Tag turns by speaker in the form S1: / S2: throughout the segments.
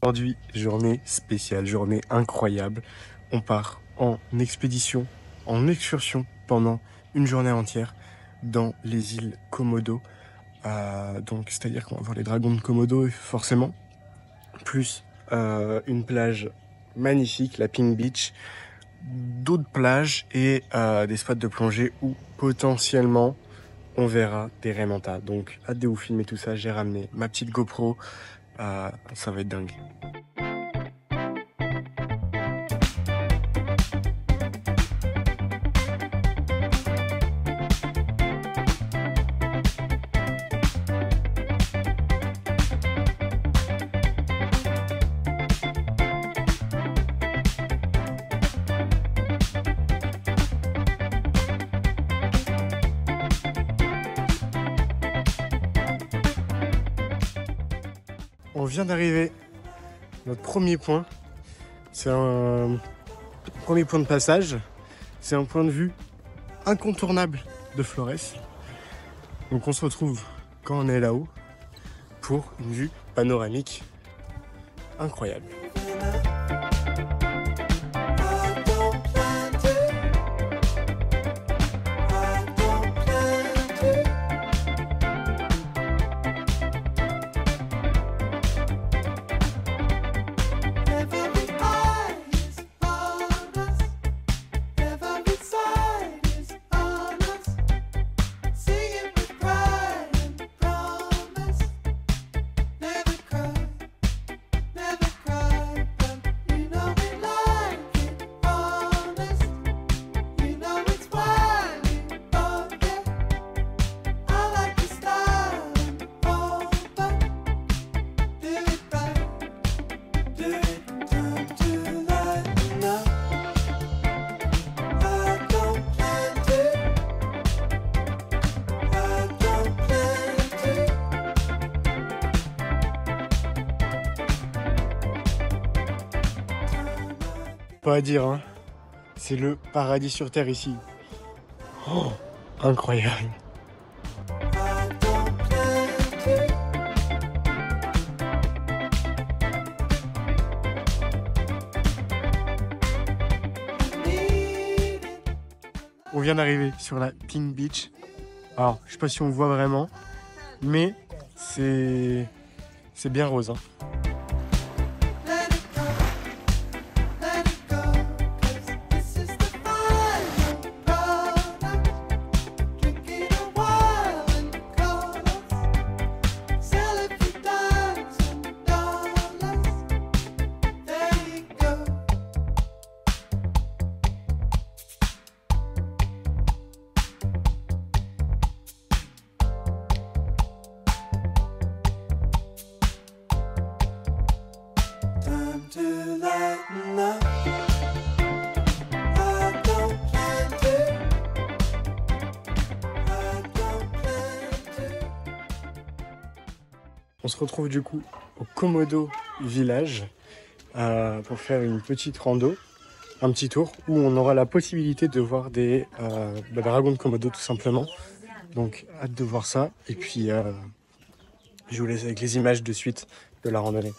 S1: Aujourd'hui, journée spéciale, journée incroyable. On part en expédition, en excursion pendant une journée entière dans les îles Komodo. Donc, c'est-à-dire qu'on va voir les dragons de Komodo, forcément, plus une plage magnifique, la Pink Beach, d'autres plages et des spots de plongée où potentiellement on verra des raies mantas. Donc, hâte de vous filmer tout ça. J'ai ramené ma petite GoPro. Ça va être dingue. On vient d'arriver, notre premier point, c'est un premier point de passage, c'est un point de vue incontournable de Flores. Donc on se retrouve quand on est là-haut pour une vue panoramique incroyable. Pas à dire, hein. C'est le paradis sur terre ici. Oh, incroyable. On vient d'arriver sur la Pink Beach. Alors, je sais pas si on voit vraiment, mais c'est bien rose, hein. On se retrouve du coup au Komodo Village pour faire une petite rando, un petit tour où on aura la possibilité de voir des dragons de Komodo tout simplement. Donc hâte de voir ça et puis je vous laisse avec les images de suite de la randonnée.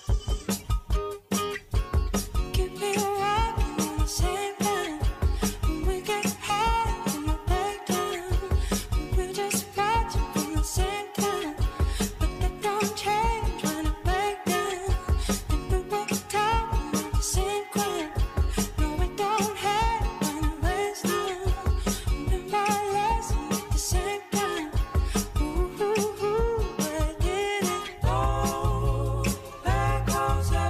S2: Close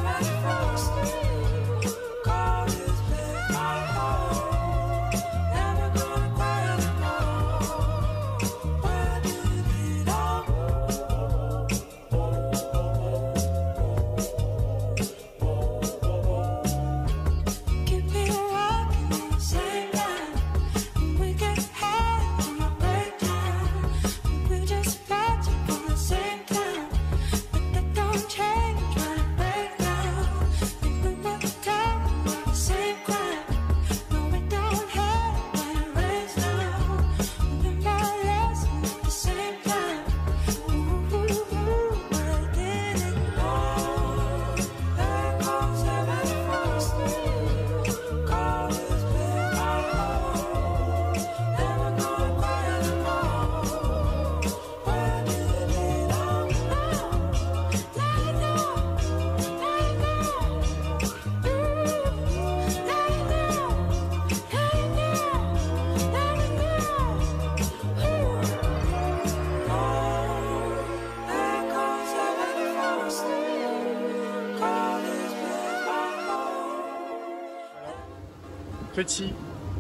S1: petit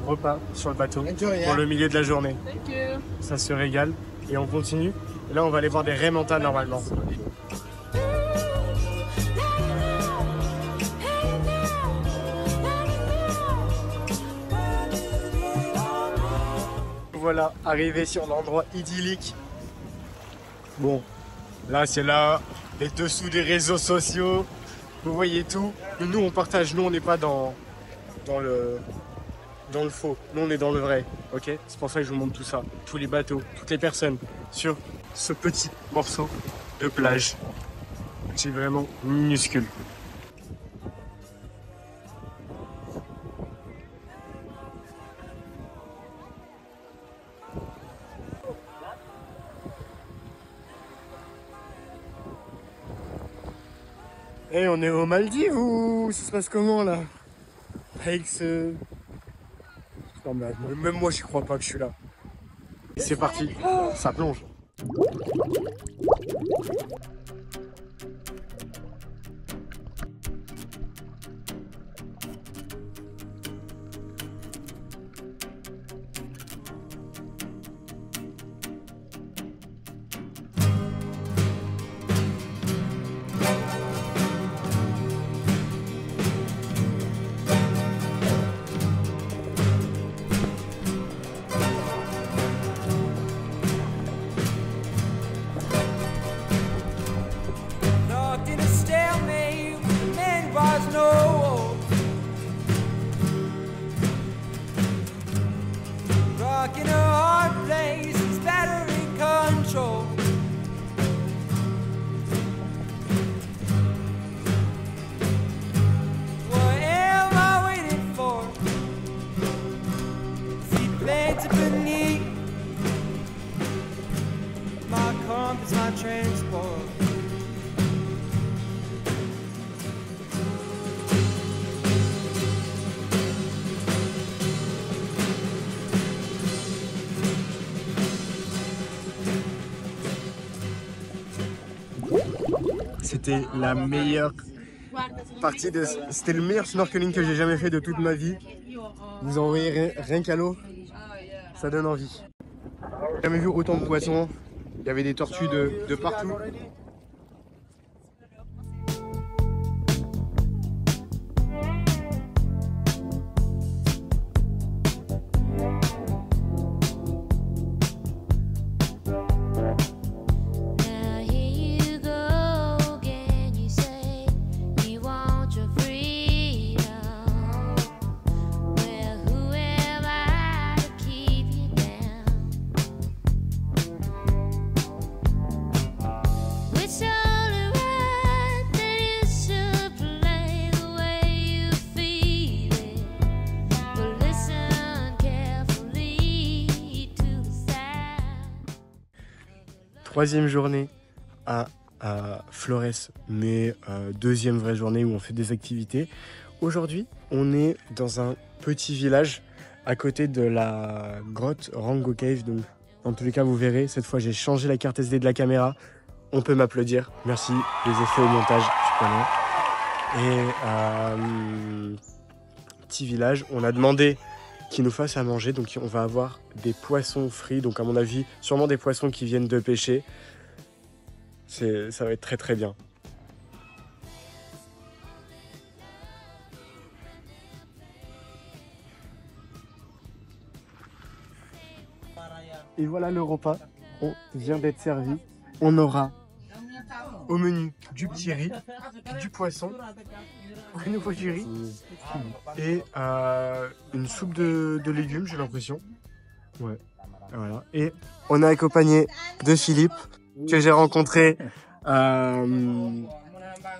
S1: repas sur le bateau pour le milieu de la journée. Ça se régale et on continue. Et là, on va aller voir des raimentas normalement. Voilà, arrivé sur l'endroit idyllique. Bon, là c'est là, les dessous des réseaux sociaux. Vous voyez tout. Nous on partage, nous on n'est pas dans le faux. Nous on est dans le vrai, ok? C'est pour ça que je vous montre tout ça. Tous les bateaux, toutes les personnes sur ce petit morceau de plage. C'est vraiment minuscule. Et on est aux Maldives ou ça se passe comment là? Avec ce... Non mais même moi j'y crois pas que je suis là. C'est parti, ça plonge.
S2: In a hard place, it's battery control. What am I waiting for? Seatbelts beneath my compass, my transport.
S1: C'était la meilleure partie de... C'était le meilleur snorkeling que j'ai jamais fait de toute ma vie. Vous en voyez rien qu'à l'eau, ça donne envie. J'ai jamais vu autant de poissons. Il y avait des tortues de partout. Troisième journée à Flores, mais deuxième vraie journée où on fait des activités. Aujourd'hui, on est dans un petit village à côté de la grotte Rango Cave. Donc, dans tous les cas, vous verrez, cette fois, j'ai changé la carte SD de la caméra. On peut m'applaudir. Merci, les effets au montage, je connais. Et petit village, on a demandé qu'ils nous fassent à manger, donc on va avoir des poissons frits, donc à mon avis sûrement des poissons qui viennent de pêcher. Ça va être très très bien. Et voilà le repas, on vient d'être servi. On aura au menu du petit riz, du poisson, un nouveau du riz et une soupe de légumes, j'ai l'impression. Ouais, voilà. Et on est accompagné de Philippe, que j'ai rencontré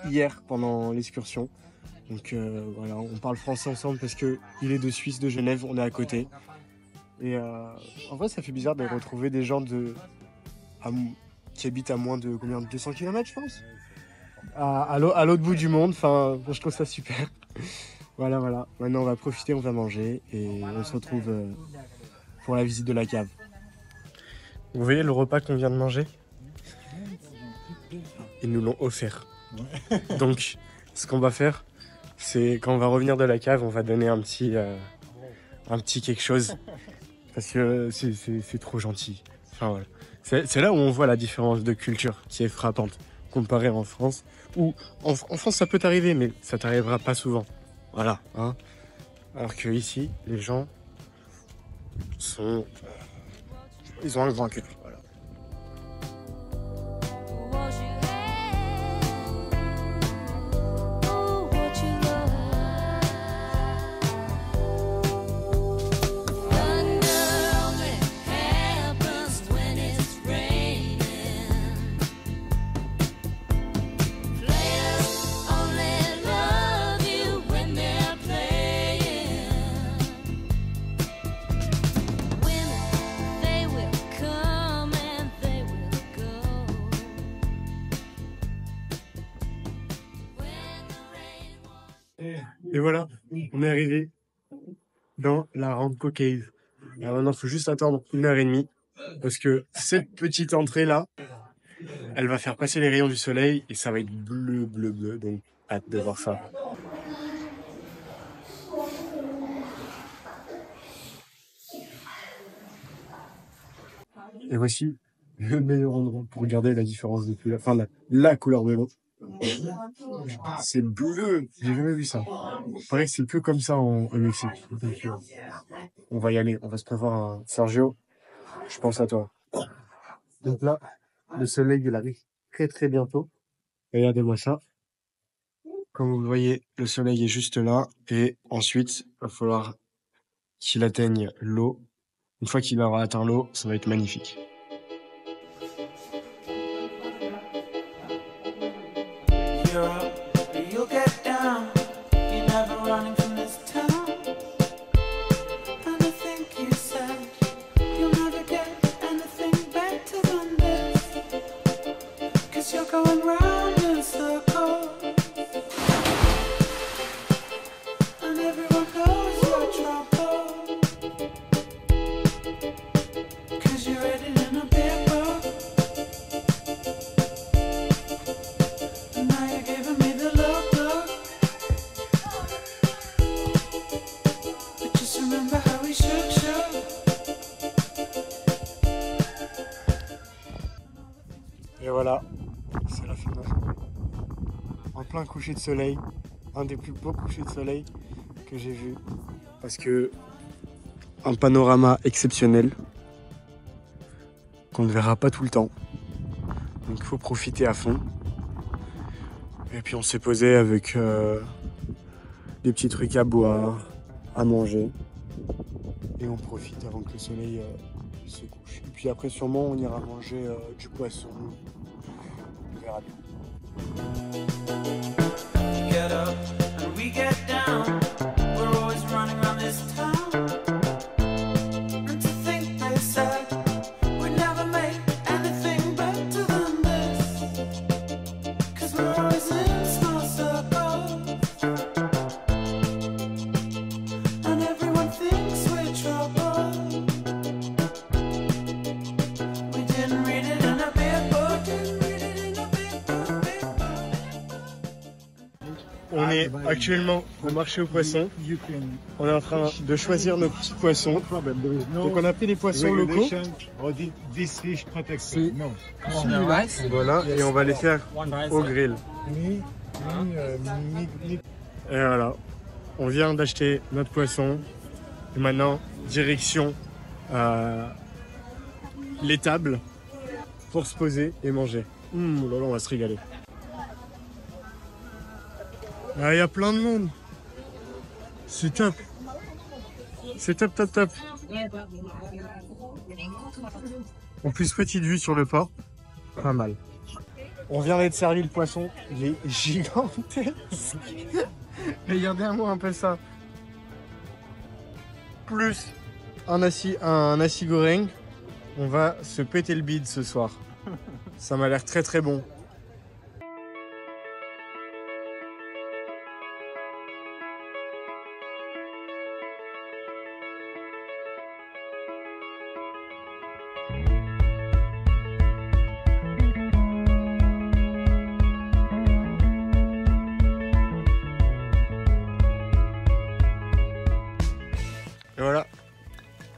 S1: hier pendant l'excursion. Donc voilà, on parle français ensemble parce qu'il est de Suisse, de Genève, on est à côté. Et en vrai, ça fait bizarre de retrouver des gens qui habitent à moins de combien, 200 km, je pense, à l'autre bout du monde. Enfin, je trouve ça super. Voilà. Maintenant, on va profiter, on va manger et on se retrouve pour la visite de la cave. Vous voyez le repas qu'on vient de manger? Ils nous l'ont offert. Donc, ce qu'on va faire, c'est quand on va revenir de la cave, on va donner un petit un petit quelque chose. Parce que c'est trop gentil. Enfin voilà. C'est là où on voit la différence de culture qui est frappante. Comparé en France. Où en France ça peut t'arriver, mais ça t'arrivera pas souvent. Voilà. Hein. Alors que ici, les gens sont... Ils ont un grand cœur. Voilà. Et voilà, on est arrivé dans la Ranco Cave. Alors maintenant, il faut juste attendre 1h30 parce que cette petite entrée-là, elle va faire passer les rayons du soleil et ça va être bleu, bleu, bleu. Donc, hâte de voir ça. Et voici le meilleur endroit pour regarder la différence de couleur, enfin la couleur de l'eau. C'est bleu, j'ai jamais vu ça. Il paraît que c'est que comme ça au Mexique. Donc, on va y aller, on va se prévoir. Sergio, je pense à toi. Donc là, le soleil il arrive très très bientôt. Regardez-moi ça. Comme vous le voyez, le soleil est juste là et ensuite, il va falloir qu'il atteigne l'eau. Une fois qu'il aura atteint l'eau, ça va être magnifique.
S2: You'll get down. You're never running from this town. And I think you said you'll never get anything better than this. 'Cause you're going round in circles. And everyone knows your trouble. 'Cause you're headed in a big boat. And now you're giving me the look. But just remember how we shook.
S1: Et voilà, c'est la fin de la journée. En plein coucher de soleil, un des plus beaux couchers de soleil que j'ai vu. Parce que un panorama exceptionnel qu'on ne verra pas tout le temps. Donc il faut profiter à fond. Et puis on s'est posé avec des petits trucs à boire, à manger. Et on profite avant que le soleil se couche. Et puis après sûrement on ira manger du poisson. On verra bien.
S2: Get up and we get down. We're always running around this town. And to think they said we never made anything better than this. 'Cause we're always in small circles. And everyone thinks we're trouble. We didn't read it in a big book. Didn't read it in a big book, big book.
S1: On est actuellement au marché aux poissons. On est en train de choisir nos petits poissons. Donc on a pris des poissons locaux. Voilà, et on va les faire au grill. Et voilà, on vient d'acheter notre poisson. Et maintenant, direction l'étable pour se poser et manger. Là, on va se régaler. Ah, il y a plein de monde. C'est top. C'est top, top, top. En plus, petite vue sur le port. Pas mal. On vient d'être servi le poisson. Il est gigantesque. Regardez-moi un peu ça. Plus un nasi goreng. On va se péter le bide ce soir. Ça m'a l'air très très bon. Et voilà,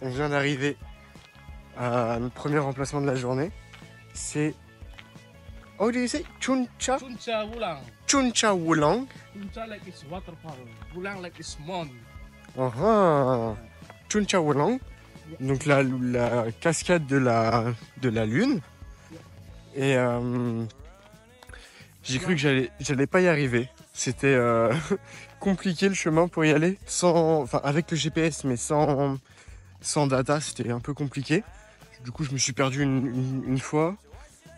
S1: on vient d'arriver à notre premier emplacement de la journée. C'est... How do you say? Chuncha?
S3: Chuncha Wulang.
S1: Chuncha Wulang.
S3: Chuncha like it's waterfall. Wulang like it's mountain.
S1: Chuncha Wulang. Donc la cascade de la lune. Et j'ai cru que j'allais pas y arriver. C'était compliqué le chemin pour y aller, avec le GPS, mais sans data, c'était un peu compliqué. Du coup, je me suis perdu une fois.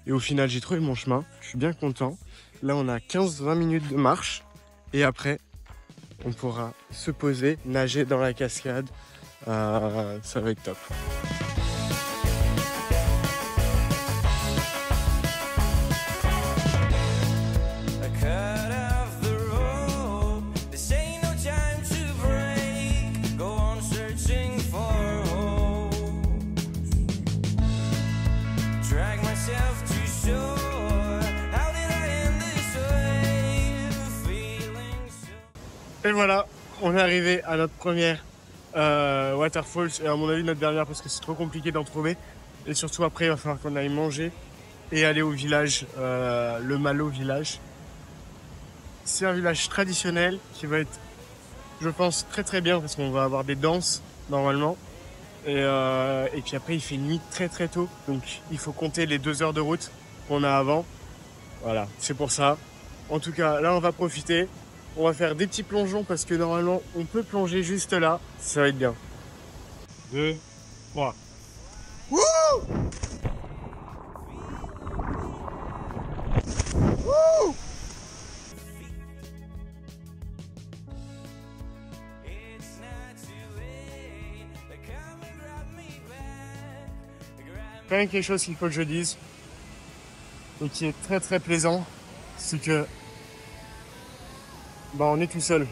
S1: Et au final, j'ai trouvé mon chemin. Je suis bien content. Là, on a 15-20 minutes de marche. Et après, on pourra se poser, nager dans la cascade. Ça va être top. Et voilà, on est arrivé à notre première waterfall, et à mon avis notre dernière parce que c'est trop compliqué d'en trouver. Et surtout après il va falloir qu'on aille manger et aller au village, le Malo village. C'est un village traditionnel qui va être, je pense, très très bien parce qu'on va avoir des danses normalement. Et puis après il fait nuit très très tôt, donc il faut compter les 2 heures de route qu'on a avant. Voilà, c'est pour ça. En tout cas, là on va profiter. On va faire des petits plongeons parce que normalement on peut plonger juste là. Ça va être bien. 2, 3. Wouh! Wouh! Quand même quelque chose qu'il faut que je dise et qui est très très plaisant, c'est que on est tout seul.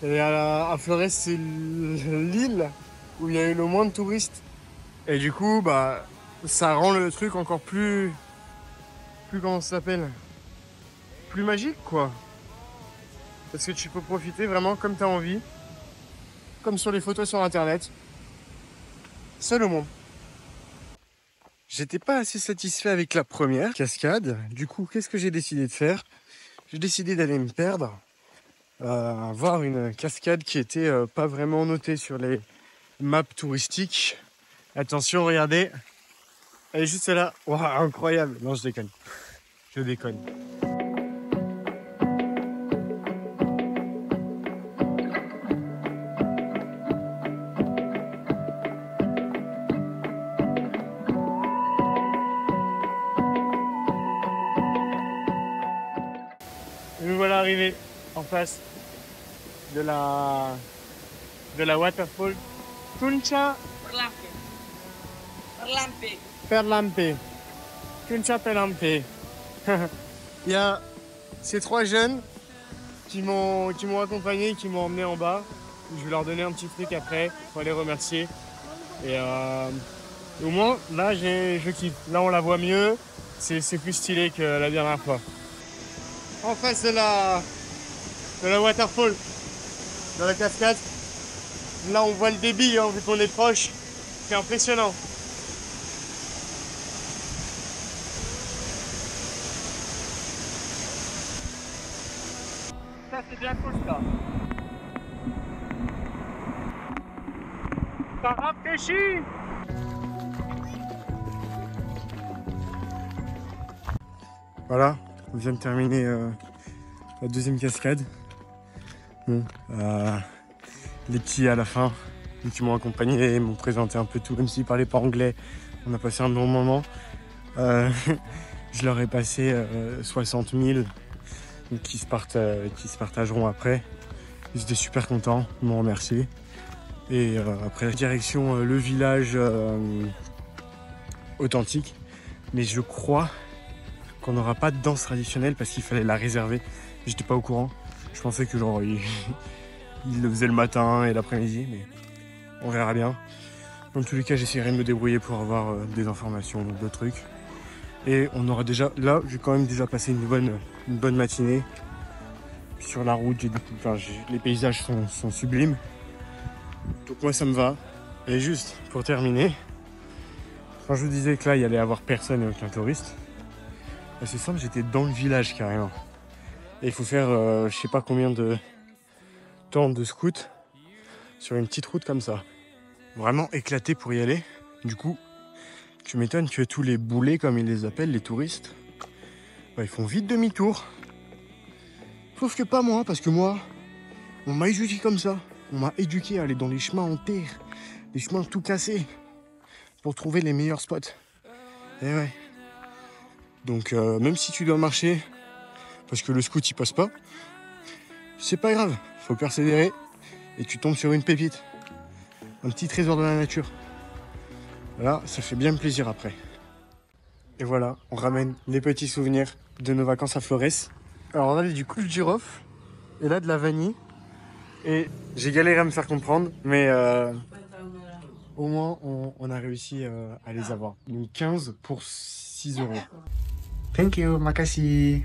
S1: Et à Flores, c'est l'île où il y a eu le moins de touristes. Et du coup, ça rend le truc encore plus comment ça s'appelle? Plus magique, quoi. Parce que tu peux profiter vraiment comme tu as envie. Comme sur les photos sur internet. Seul au monde. J'étais pas assez satisfait avec la première cascade. Du coup, qu'est-ce que j'ai décidé de faire? J'ai décidé d'aller me perdre, voir une cascade qui était pas vraiment notée sur les maps touristiques. Attention, regardez, elle est juste là. Waouh, incroyable. Non, je déconne. Je déconne. Nous voilà arrivés en face de la waterfall Chuncha Perlampe. Chuncha Perlampe. Il y a ces 3 jeunes qui m'ont accompagné, qui m'ont emmené en bas. Je vais leur donner un petit truc après pour les remercier. Et au moins là je kiffe. Là on la voit mieux. C'est plus stylé que la dernière fois. En face de la waterfall, dans la cascade. Là, on voit le débit, vu qu'on est proche. C'est impressionnant. Ça, c'est bien cool, ça. Ça rafraîchit. Voilà. On vient de terminer la deuxième cascade. Bon, les petits à la fin, qui m'ont accompagné, m'ont présenté un peu tout, même s'ils ne parlaient pas anglais. On a passé un bon moment. Je leur ai passé 60 000 qui se partageront après. Ils étaient super contents, ils m'ont remercié. Et après, direction le village authentique. Mais je crois qu'on n'aura pas de danse traditionnelle parce qu'il fallait la réserver. J'étais pas au courant. Je pensais que genre il le faisait le matin et l'après-midi, mais on verra bien. Dans tous les cas, j'essaierai de me débrouiller pour avoir des informations, de trucs. Et on aura déjà, là, j'ai quand même déjà passé une bonne matinée. Sur la route, les paysages sont sublimes. Donc moi, ça me va. Et juste pour terminer, quand je vous disais que là il y allait y avoir personne et aucun touriste, c'est simple, j'étais dans le village carrément. Et il faut faire je sais pas combien de temps de scout sur une petite route comme ça. Vraiment éclaté pour y aller. Du coup, tu m'étonnes que tous les boulets, comme ils les appellent, les touristes, bah, ils font vite demi-tour. Sauf que pas moi, parce que moi, on m'a éduqué comme ça. On m'a éduqué à aller dans les chemins en terre, les chemins tout cassés, pour trouver les meilleurs spots. Et ouais. Donc même si tu dois marcher, parce que le scout il passe pas, c'est pas grave, faut persévérer et tu tombes sur une pépite. Un petit trésor de la nature. Là, ça fait bien plaisir après. Et voilà, on ramène les petits souvenirs de nos vacances à Flores. Alors on avait du clou de girofle et là de la vanille. Et j'ai galéré à me faire comprendre, mais au moins on a réussi à les avoir. Donc 15 pour 6 euros. Thank you, makassi.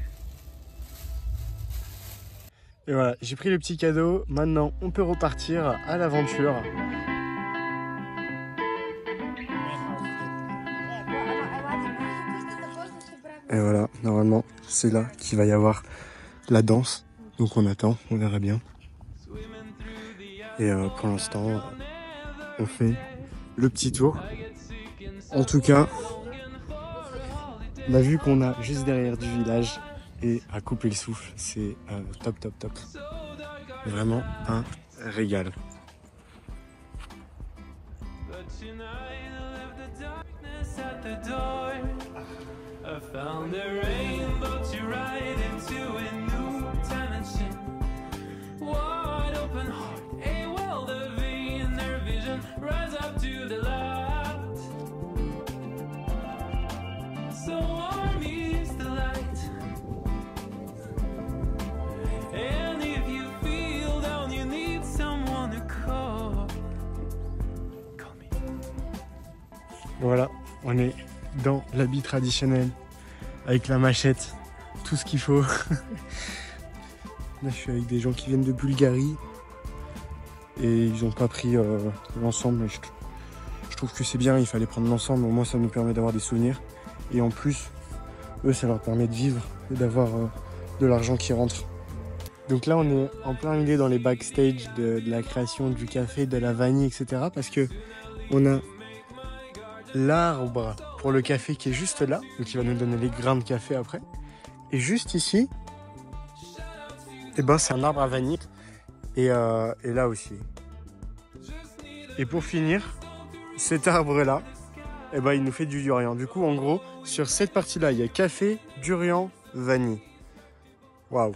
S1: Et voilà, j'ai pris le petit cadeau. Maintenant, on peut repartir à l'aventure. Et voilà, normalement, c'est là qu'il va y avoir la danse. Donc on attend, on verra bien. Et pour l'instant, on fait le petit tour. En tout cas, la vue qu'on a juste derrière du village et à couper le souffle, c'est top, top, top. Vraiment un régal.
S2: I found a rainbow to ride into a new dimension. Wide open heart, a world of inner vision. Rise up to the light. So warm is the light. And if you feel down, you need someone to call. Call me.
S1: Voilà, on est dans l'habit traditionnel, avec la machette, tout ce qu'il faut. Là je suis avec des gens qui viennent de Bulgarie et ils n'ont pas pris l'ensemble, mais je trouve que c'est bien, il fallait prendre l'ensemble, au moins ça nous permet d'avoir des souvenirs. Et en plus, eux ça leur permet de vivre et d'avoir de l'argent qui rentre. Donc là on est en plein milieu dans les backstage de la création du café, de la vanille, etc. Parce que on a l'arbre pour le café qui est juste là, donc il va nous donner les grains de café après. Et juste ici, et ben c'est un arbre à vanille. Et là aussi. Et pour finir, cet arbre là, et ben il nous fait du durian. Du coup en gros, sur cette partie là, il y a café, durian, vanille. Waouh.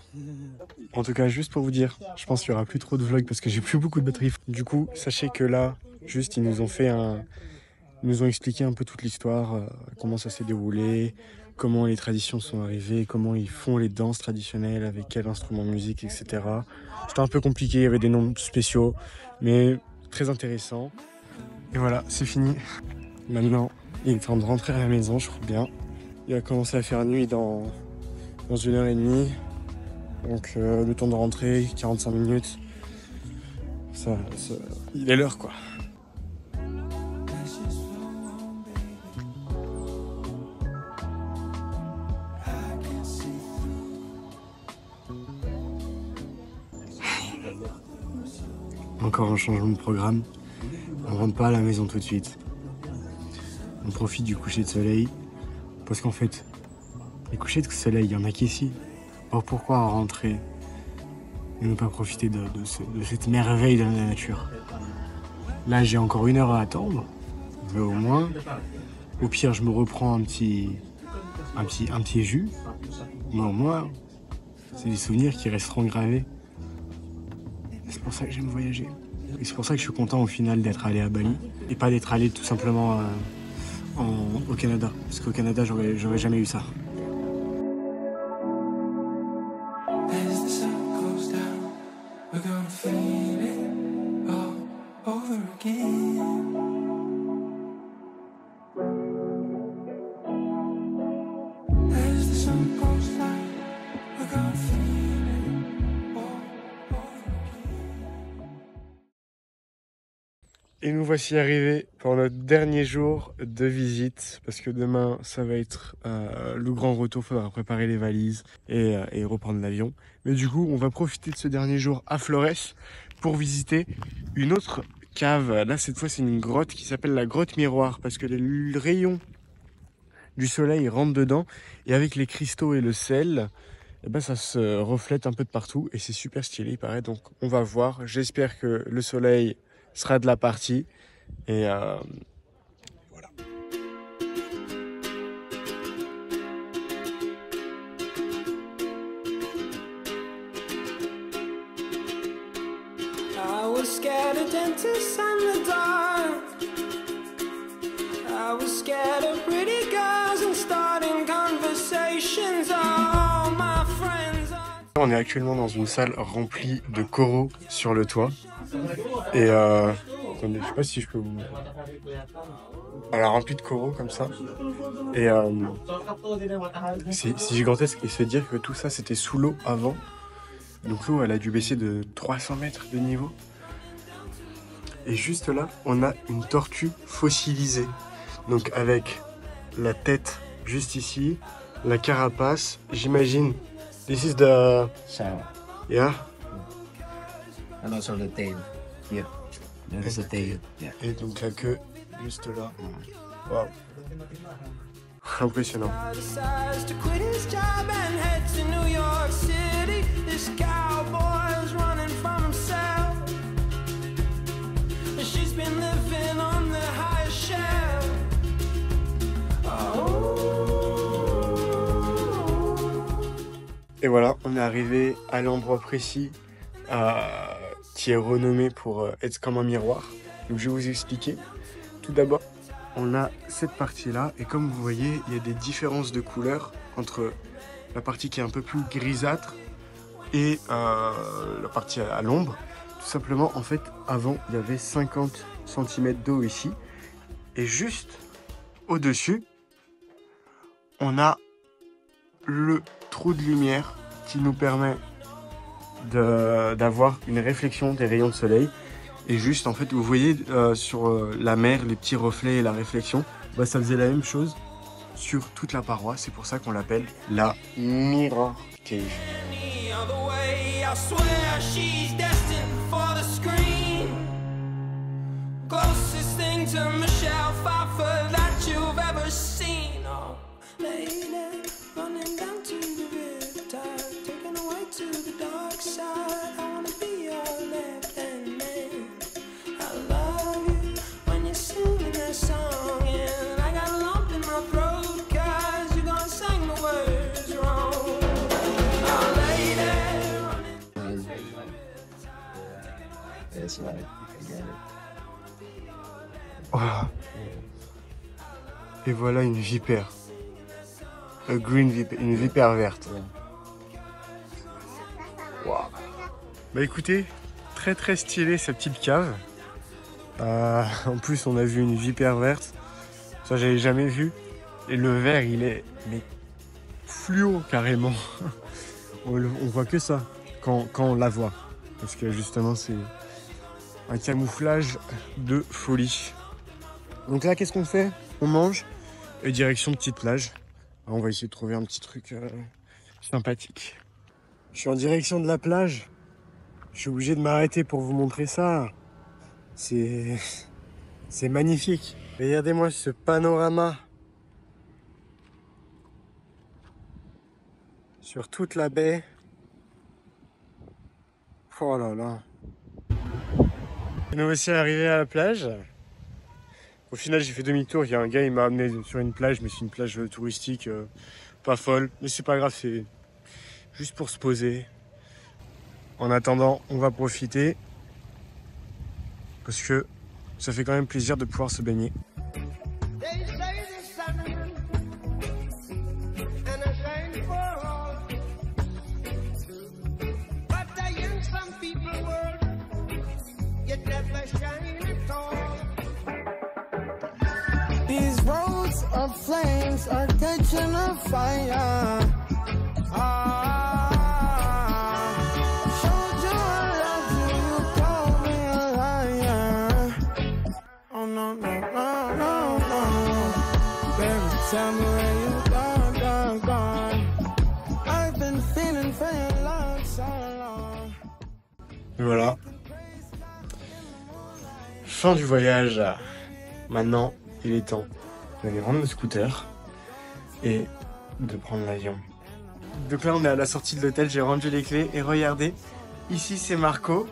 S1: En tout cas, juste pour vous dire, je pense qu'il n'y aura plus trop de vlogs parce que j'ai plus beaucoup de batterie. Du coup, sachez que là, juste ils nous ont fait Ils nous ont expliqué un peu toute l'histoire, comment ça s'est déroulé, comment les traditions sont arrivées, comment ils font les danses traditionnelles, avec quel instrument de musique, etc. C'était un peu compliqué, il y avait des noms spéciaux, mais très intéressant. Et voilà, c'est fini. Maintenant, il est temps de rentrer à la maison, je crois bien. Il va commencer à faire nuit dans 1h30. Donc le temps de rentrer, 45 minutes. Il est l'heure quoi. Encore un changement de programme. On rentre pas à la maison tout de suite. On profite du coucher de soleil. Parce qu'en fait, les couchers de soleil, il y en a qu'ici. Alors pourquoi rentrer et ne pas profiter de cette merveille de la nature? Là, j'ai encore 1 heure à attendre. Mais au moins, au pire, je me reprends un petit jus. Mais au moins, c'est des souvenirs qui resteront gravés. C'est pour ça que j'aime voyager. Et c'est pour ça que je suis content au final d'être allé à Bali et pas d'être allé tout simplement au Canada. Parce qu'au Canada, j'aurais jamais eu ça.
S2: As the sun goes down, we're gonna feel it all over again. As the sun goes down, we're gonna feel it all over again.
S1: Et nous voici arrivés pour notre dernier jour de visite, parce que demain ça va être le grand retour, il faudra préparer les valises et reprendre l'avion. Mais du coup on va profiter de ce dernier jour à Flores pour visiter une autre cave. Là cette fois c'est une grotte qui s'appelle la grotte miroir, parce que les rayons du soleil rentrent dedans et avec les cristaux et le sel, eh ben, ça se reflète un peu de partout et c'est super stylé il paraît. Donc on va voir, j'espère que le soleil sera de la partie et voilà.
S2: I was scared of dentists and the dark. I was scared of pretty girls and starting conversations. All my friends are...
S1: On est actuellement dans une salle remplie de coraux sur le toit. Et attendez, je sais pas si je peux vous... Elle a rempli de coraux comme ça. Et c'est gigantesque. Et se dire que tout ça c'était sous l'eau avant. Donc l'eau elle a dû baisser de 300 mètres de niveau. Et juste là, on a une tortue fossilisée. Donc avec la tête juste ici, la carapace, j'imagine. This is the...
S4: Shell.
S1: Yeah.
S4: And also the tail. Yeah. There's the tail. Yeah.
S1: Et donc la queue juste là. Waouh. Impressionnant.
S2: decides to quit his job and head to New York City. This cowboy is running from himself. She's been living on the high shelf.
S1: Et voilà, on est arrivé à l'endroit précis qui est renommé pour être comme un miroir. Donc je vais vous expliquer. Tout d'abord, on a cette partie-là et comme vous voyez, il y a des différences de couleurs entre la partie qui est un peu plus grisâtre et la partie à l'ombre. Tout simplement, en fait, avant, il y avait 50 cm d'eau ici et juste au-dessus, on a le trou de lumière qui nous permet d'avoir une réflexion des rayons de soleil. Et juste en fait vous voyez sur la mer les petits reflets et la réflexion, bah, ça faisait la même chose sur toute la paroi. C'est pour ça qu'on l'appelle la Mirror Cave.
S2: Any other way, I swear she's destined for the screen. Closest thing to Michelle Pfeiffer that you've ever seen. Oh, lady, running down to the riptide, taken away to the dark side. I wanna be your left-hand man. I love you when you're singing that song, and I got a lump in my throat 'cause you're gonna sing the words wrong. Oh, lady, running.
S4: That's right. I get it.
S1: Voilà. Et voilà une vipère. A green vipère, une vipère verte. Wow. Bah écoutez, très très stylé cette petite cave. En plus on a vu une vipère verte. Ça j'avais jamais vu. Et le vert il est mais fluo carrément. On voit que ça quand on la voit. Parce que justement c'est un camouflage de folie. Donc là qu'est-ce qu'on fait? On mange et direction petite plage. On va essayer de trouver un petit truc sympathique. Je suis en direction de la plage. Je suis obligé de m'arrêter pour vous montrer ça. C'est magnifique. Regardez-moi ce panorama. Sur toute la baie. Oh là là. Nous voici arrivés à la plage. Au final, j'ai fait demi-tour. Il y a un gars, il m'a amené sur une plage, mais c'est une plage touristique, pas folle. Mais c'est pas grave, c'est juste pour se poser. En attendant, on va profiter parce que ça fait quand même plaisir de pouvoir se baigner.
S5: They say the sun and a shine for all, but the young some people world, yet never shine at all. These roads of flames are catching a fire. Showed you I love you, you call me a liar.
S1: Voilà. Fin du voyage. Maintenant, il est temps d'aller rendre le scooter et de prendre l'avion. Donc là, on est à la sortie de l'hôtel, j'ai rendu les clés et regardez, ici c'est Marco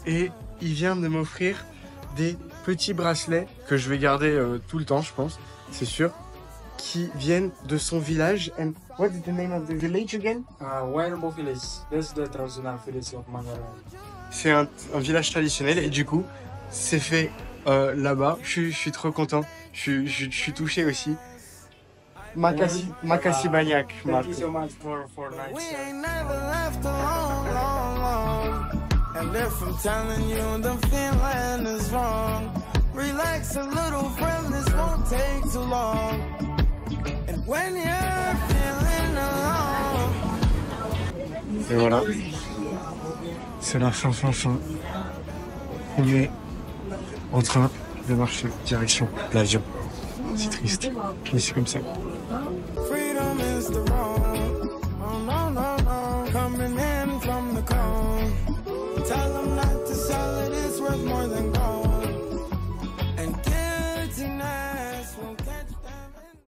S1: et il vient de m'offrir des petits bracelets que je vais garder tout le temps, je pense, c'est sûr, qui viennent de son village. And what is the name of the village again?
S3: Wairbo village. That's the traditional village of Manggarai.
S1: C'est un village traditionnel et du coup, c'est fait là-bas. Je suis trop content. Je suis touché aussi. Makasih banyak,
S3: Thank
S1: Marco.
S3: you so much for
S2: We
S3: nice.
S2: ain't never left alone, long, long. And if I'm telling you the feeling is wrong, relax a little, friend, this won't take too long. And when you're feeling alone,
S1: Et voilà. C'est la fin. On est en train de marcher direction l'avion. C'est triste, mais c'est comme ça.
S2: freedom is the wrong